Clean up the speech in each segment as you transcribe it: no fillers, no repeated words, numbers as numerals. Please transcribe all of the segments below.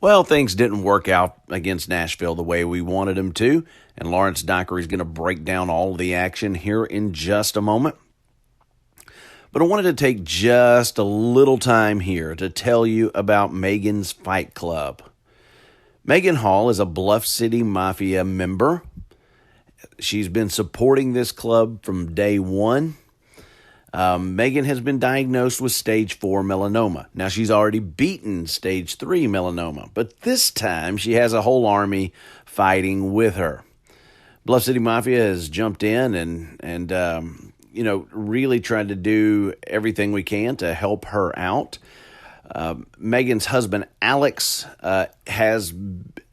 Well, things didn't work out against Nashville the way we wanted them to, and Lawrence Dockery is going to break down all of the action here in just a moment. But I wanted to take just a little time here to tell you about Magan's Fight Club. Magan Hall is a Bluff City Mafia member. She's been supporting this club from day one. Magan has been diagnosed with stage 4 melanoma. Now, she's already beaten stage 3 melanoma, but this time she has a whole army fighting with her. Bluff City Mafia has jumped in and really tried to do everything we can to help her out. Megan's husband, Alex, has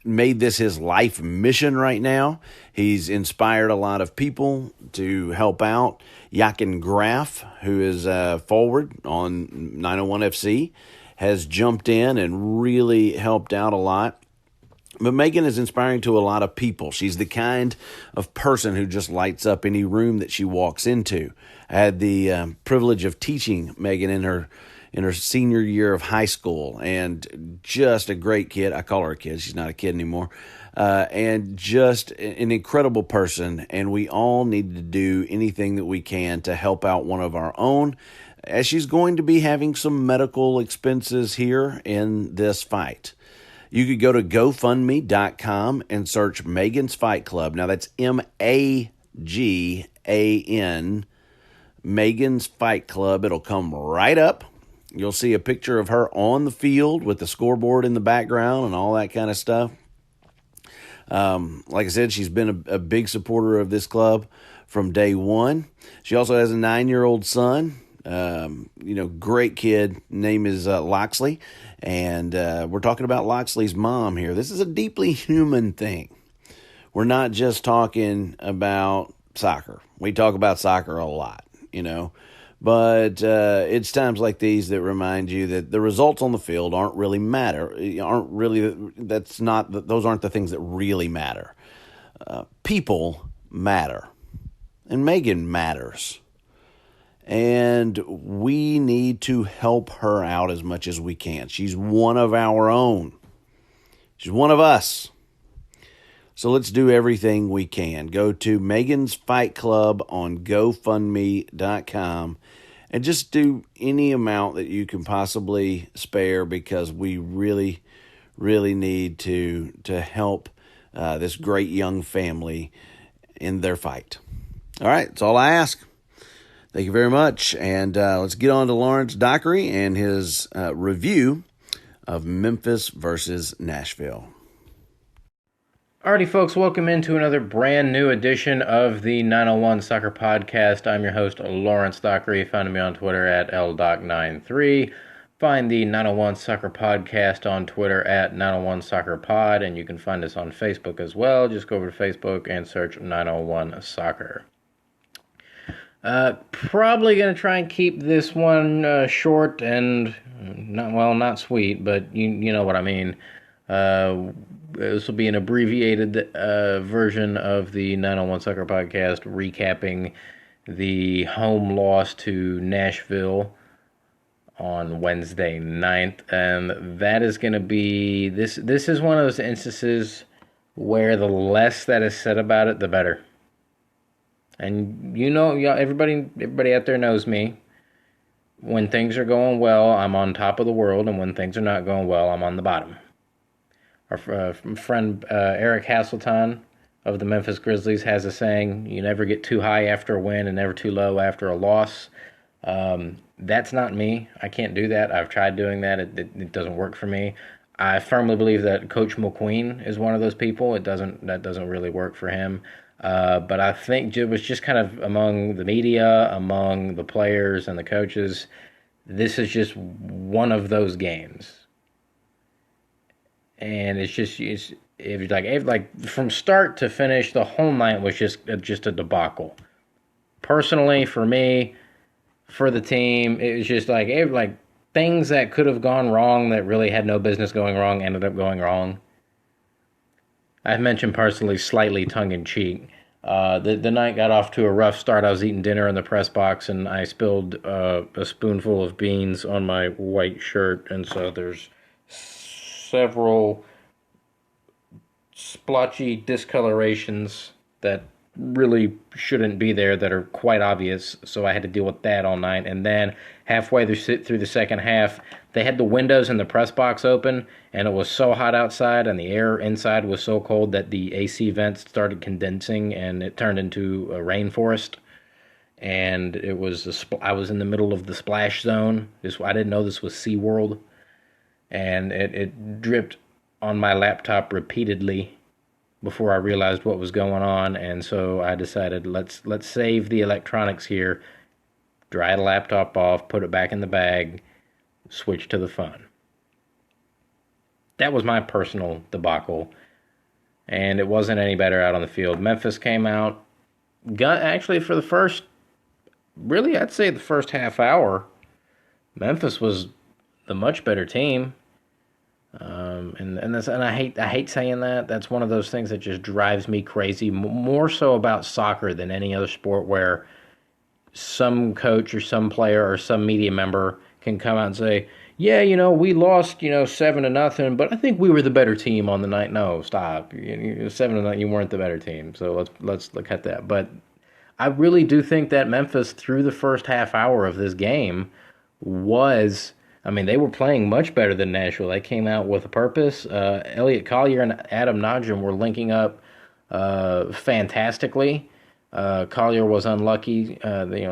made this his life mission right now. He's inspired a lot of people to help out. Yakin Graf, who is forward on 901 FC, has jumped in and really helped out a lot. But Magan is inspiring to a lot of people. She's the kind of person who just lights up any room that she walks into. I had the privilege of teaching Magan in her senior year of high school, and just a great kid. I call her a kid. She's not a kid anymore. And just an incredible person, and we all need to do anything that we can to help out one of our own, as she's going to be having some medical expenses here in this fight. You could go to GoFundMe.com and search Magan's Fight Club. Now, that's Magan, Magan's Fight Club. It'll come right up. You'll see a picture of her on the field with the scoreboard in the background and all that kind of stuff. Like I said, she's been a big supporter of this club from day one. She also has a 9-year-old son. Great kid. Name is Loxley. And we're talking about Loxley's mom here. This is a deeply human thing. We're not just talking about soccer. We talk about soccer a lot, But it's times like these that remind you that the results on the field those aren't the things that really matter. People matter. And Magan matters. And we need to help her out as much as we can. She's one of our own. She's one of us. So let's do everything we can. Go to Magan's Fight Club on GoFundMe.com and just do any amount that you can possibly spare, because we really, really need to help this great young family in their fight. All right, that's all I ask. Thank you very much. And let's get on to Lawrence Dockery and his review of Memphis versus Nashville. Alrighty, folks, welcome into another brand new edition of the 901 Soccer Podcast. I'm your host, Lawrence Dockery. Find me on Twitter at LDoc93. Find the 901 Soccer Podcast on Twitter at 901 Soccer Pod, and you can find us on Facebook as well. Just go over to Facebook and search 901 Soccer. Probably going to try and keep this one short and not sweet, but you know what I mean. This will be an abbreviated version of the 901 Soccer Podcast, recapping the home loss to Nashville on Wednesday 9th. And that is going to be, this is one of those instances where the less that is said about it, the better. And everybody out there knows me. When things are going well, I'm on top of the world, and when things are not going well, I'm on the bottom. Our friend Eric Hasselton of the Memphis Grizzlies has a saying: you never get too high after a win and never too low after a loss. That's not me. I can't do that. I've tried doing that. It doesn't work for me. I firmly believe that Coach McQueen is one of those people. That doesn't really work for him. But I think it was just kind of among the media, among the players and the coaches, this is just one of those games. And it's like from start to finish, the whole night was just a debacle. Personally, for me, for the team, it was just like things that could have gone wrong that really had no business going wrong ended up going wrong. I mentioned personally, slightly tongue-in-cheek. The night got off to a rough start. I was eating dinner in the press box, and I spilled a spoonful of beans on my white shirt, and so there's several splotchy discolorations that really shouldn't be there that are quite obvious, so I had to deal with that all night. And then halfway through the second half, they had the windows in the press box open, and it was so hot outside, and the air inside was so cold that the AC vents started condensing, and it turned into a rainforest. And it was I was in the middle of the splash zone. I didn't know this was SeaWorld, and it dripped on my laptop repeatedly before I realized what was going on. And so I decided, let's save the electronics here, dry the laptop off, put it back in the bag, switch to the fun. That was my personal debacle, and it wasn't any better out on the field. Memphis came out, actually for the first, really I'd say the first half hour, Memphis was the much better team. And I hate saying that. That's one of those things that just drives me crazy. More so about soccer than any other sport, where some coach or some player or some media member can come out and say, "Yeah, we lost, 7-0, but I think we were the better team on the night." No, stop. 7-0, you weren't the better team. So let's look at that. But I really do think that Memphis, through the first half hour of this game, they were playing much better than Nashville. They came out with a purpose. Elliot Collier and Adam Najim were linking up fantastically. Collier was unlucky.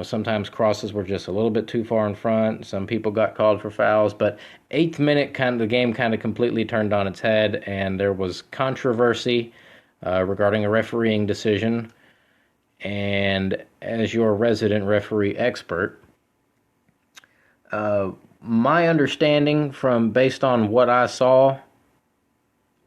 Sometimes crosses were just a little bit too far in front. Some people got called for fouls. But 8th minute, the game kind of completely turned on its head, and there was controversy regarding a refereeing decision. And as your resident referee expert, my understanding based on what I saw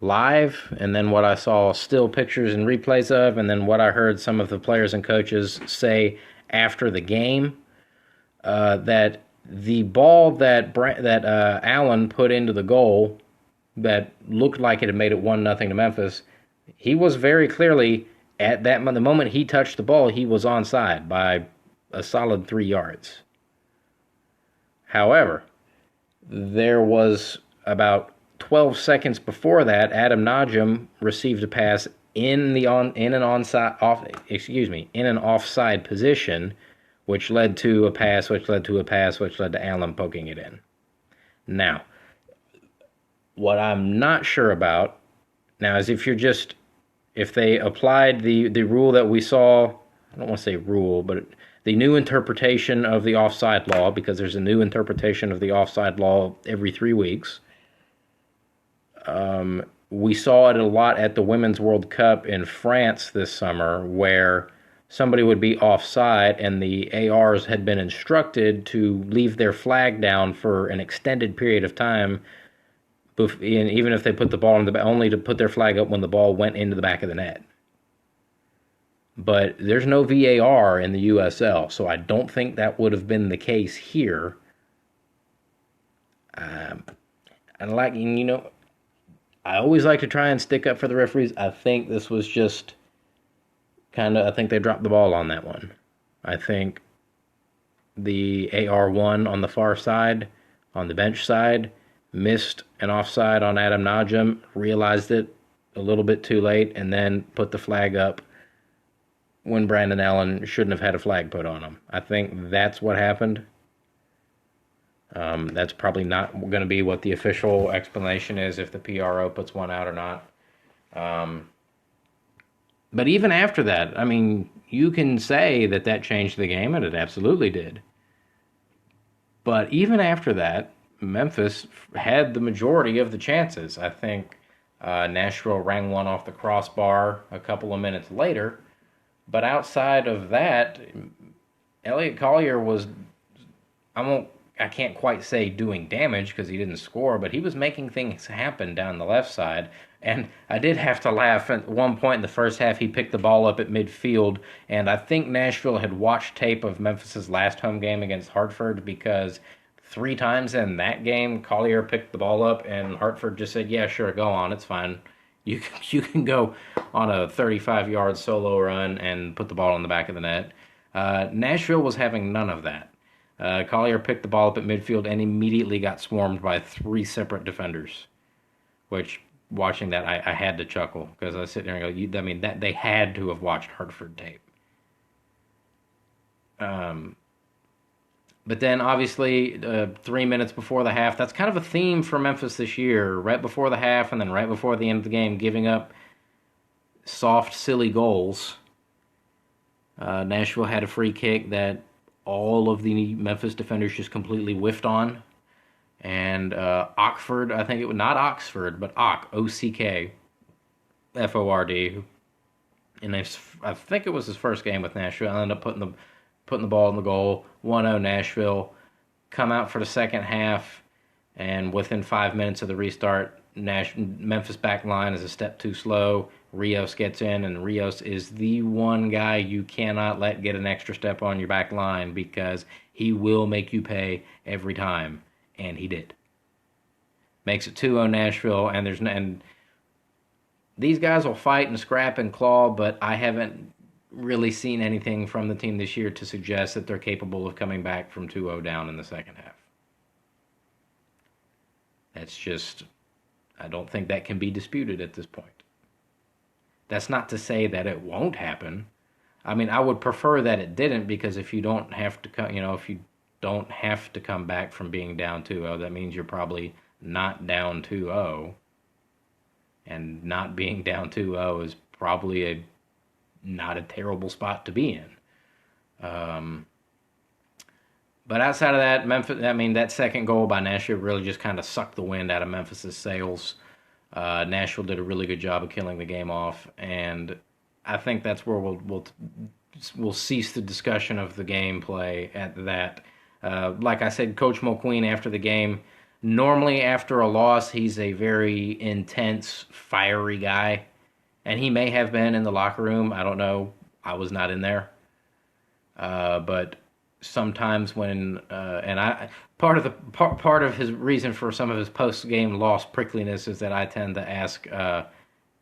live, and then what I saw still pictures and replays of, and then what I heard some of the players and coaches say after the game, that the ball that Allen put into the goal that looked like it had made it 1-0 to Memphis, he was very clearly, at the moment he touched the ball, he was onside by a solid 3 yards. However, there was about 12 seconds before that, Adam Najim received a pass in an offside position, which led to a pass, which led to Allen poking it in. Now, what I'm not sure about now is if they applied the rule that we saw, I don't want to say rule, but the new interpretation of the offside law, because there's a new interpretation of the offside law every 3 weeks. We saw it a lot at the Women's World Cup in France this summer, where somebody would be offside and the ARs had been instructed to leave their flag down for an extended period of time, even if they put the ball only to put their flag up when the ball went into the back of the net. But there's no VAR in the USL, so I don't think that would have been the case here. I always like to try and stick up for the referees. I think this was just I think they dropped the ball on that one. I think the AR1 on the far side, on the bench side, missed an offside on Adam Najim, realized it a little bit too late, and then put the flag up when Brandon Allen shouldn't have had a flag put on him. I think that's what happened. That's probably not going to be what the official explanation is, if the PRO puts one out or not. But even after that, you can say that changed the game, and it absolutely did. But even after that, Memphis had the majority of the chances. I think Nashville rang one off the crossbar a couple of minutes later. But outside of that, Elliot Collier was, I can't quite say doing damage because he didn't score, but he was making things happen down the left side. And I did have to laugh. At one point in the first half, he picked the ball up at midfield, and I think Nashville had watched tape of Memphis's last home game against Hartford, because 3 times in that game, Collier picked the ball up, and Hartford just said, "Yeah, sure, go on, it's fine. You can go on a 35-yard solo run and put the ball in the back of the net." Nashville was having none of that. Collier picked the ball up at midfield and immediately got swarmed by 3 separate defenders. which watching that I had to chuckle because I was sitting there and go, that they had to have watched Hartford tape. But then obviously 3 minutes before the half, that's kind of a theme for Memphis this year. Right before the half and then right before the end of the game, giving up soft, silly goals. Nashville had a free kick that all of the Memphis defenders just completely whiffed on. And Ockford, I think it was not Oxford, but O-C-K, F-O-R-D. And I think it was his first game with Nashville. I ended up putting the ball in the goal. 1-0 Nashville. Come out for the second half, and within 5 minutes of the restart, Memphis back line is a step too slow. Rios gets in, and Rios is the one guy you cannot let get an extra step on your back line because he will make you pay every time, and he did. Makes it 2-0 Nashville, and these guys will fight and scrap and claw, but I haven't really seen anything from the team this year to suggest that they're capable of coming back from 2-0 down in the second half. That's just, I don't think that can be disputed at this point. That's not to say that it won't happen. I mean, I would prefer that it didn't, because if you don't have to come back from being down 2-0, that means you're probably not down 2-0. And not being down 2-0 is probably not a terrible spot to be in. But outside of that, Memphis, that second goal by Nashville really just kind of sucked the wind out of Memphis' sails. Nashville did a really good job of killing the game off, and I think that's where we'll cease the discussion of the gameplay at that. Like I said, Coach Mulqueen after the game, normally after a loss, he's a very intense, fiery guy. And he may have been in the locker room. I don't know. I was not in there. But sometimes when part of his reason for some of his post-game loss prickliness is that I tend to ask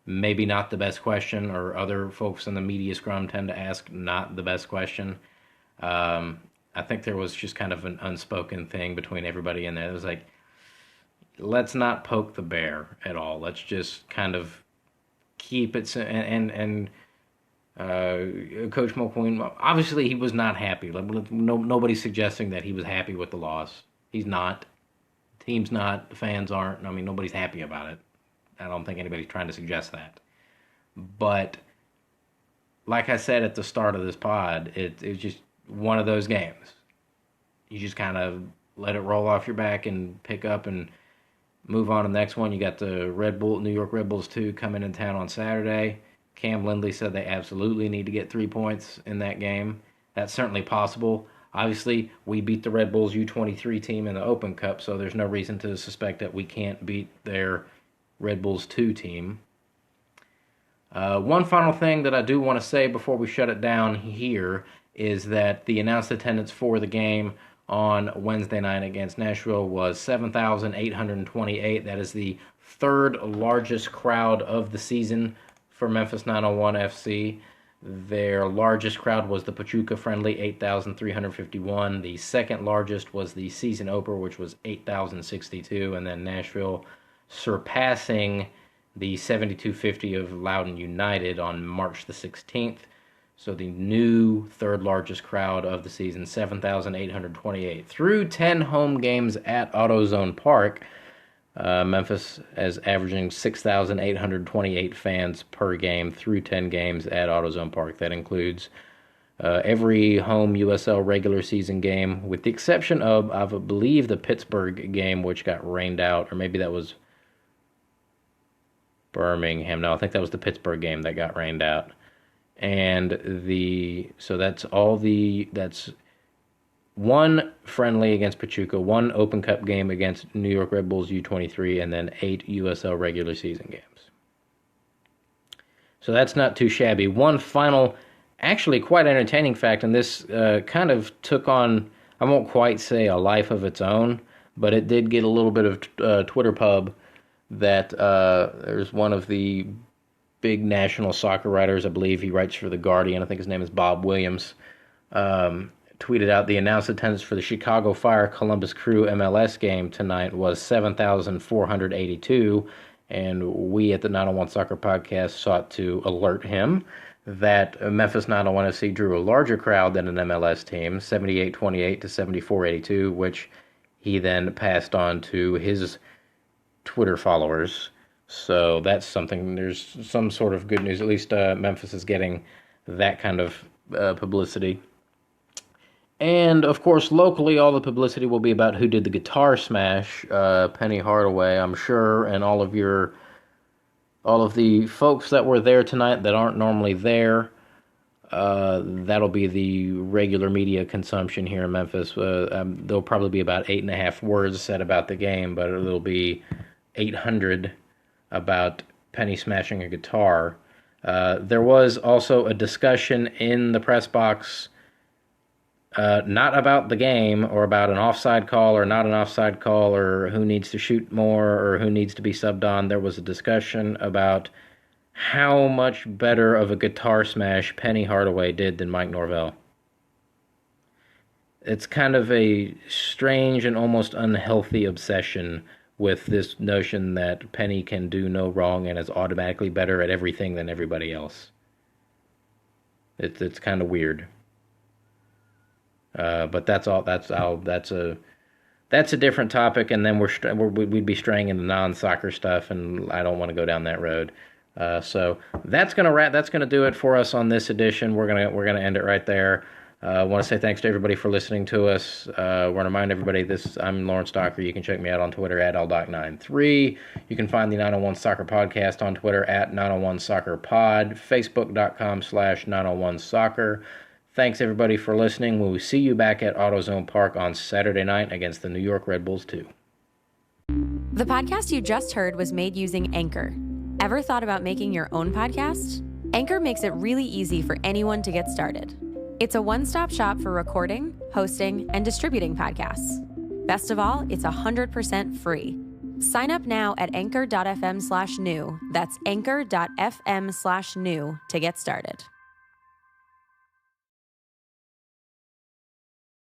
maybe not the best question, or other folks in the media scrum tend to ask not the best question. I think there was just kind of an unspoken thing between everybody in there. It was like, let's not poke the bear at all. Let's just kind of keep it, and Coach Mulqueen, obviously he was not happy. Nobody's suggesting that he was happy with the loss. He's not. The team's not. The fans aren't. I mean, nobody's happy about it. I don't think anybody's trying to suggest that. But like I said at the start of this pod, it's just one of those games. You just kind of let it roll off your back and pick up and move on to the next one. You got the New York Red Bulls 2 coming in town on Saturday. Cam Lindley said they absolutely need to get 3 points in that game. That's certainly possible. Obviously, we beat the Red Bulls U23 team in the Open Cup, so there's no reason to suspect that we can't beat their Red Bulls 2 team. One final thing that I do want to say before we shut it down here is that the announced attendance for the game on Wednesday night against Nashville was 7,828. That is the third largest crowd of the season for Memphis 901 FC. Their largest crowd was the Pachuca friendly, 8,351. The second largest was the season opener, which was 8,062. And then Nashville surpassing the 7,250 of Loudoun United on March the 16th. So the new third largest crowd of the season, 7,828. Through 10 home games at AutoZone Park, Memphis is averaging 6,828 fans per game through 10 games at AutoZone Park. That includes every home USL regular season game, with the exception of, I believe, the Pittsburgh game, which got rained out, or maybe that was Birmingham. No, I think that was the Pittsburgh game that got rained out. And that's one friendly against Pachuca, one Open Cup game against New York Red Bulls U23, and then 8 USL regular season games. So that's not too shabby. One final, actually quite entertaining fact, and this kind of took on, I won't quite say a life of its own, but it did get a little bit of Twitter pub, that there's one of the big national soccer writers, I believe he writes for The Guardian, I think his name is Bob Williams, tweeted out the announced attendance for the Chicago Fire Columbus Crew MLS game tonight was 7,482, And we at the 901 Soccer Podcast sought to alert him that Memphis 901 FC drew a larger crowd than an MLS team, 78-28 to 74-82, which he then passed on to his Twitter followers. So that's something, there's some sort of good news. At least Memphis is getting that kind of publicity. And, of course, locally, all the publicity will be about who did the guitar smash, Penny Hardaway, I'm sure, and all of the folks that were there tonight that aren't normally there. That'll be the regular media consumption here in Memphis. There'll probably be about 8.5 words said about the game, but it'll be 800 about Penny smashing a guitar. There was also a discussion in the press box, not about the game or about an offside call or not an offside call or who needs to shoot more or who needs to be subbed on. There was a discussion about how much better of a guitar smash Penny Hardaway did than Mike Norvell. It's kind of a strange and almost unhealthy obsession with this notion that Penny can do no wrong and is automatically better at everything than everybody else. It's kind of weird. But that's a different topic, and then we'd be straying into non-soccer stuff, and I don't want to go down that road. So that's gonna do it for us on this edition. We're gonna end it right there. I want to say thanks to everybody for listening to us. I want to remind everybody I'm Lawrence Docker. You can check me out on Twitter at ldoc93. You can find the 901 Soccer Podcast on Twitter at 901 Soccer Pod, Facebook.com/901 Soccer. Thanks, everybody, for listening. We will see you back at AutoZone Park on Saturday night against the New York Red Bulls 2. The podcast you just heard was made using Anchor. Ever thought about making your own podcast? Anchor makes it really easy for anyone to get started. It's a one-stop shop for recording, hosting, and distributing podcasts. Best of all, it's 100% free. Sign up now at anchor.fm/new. That's anchor.fm/new to get started.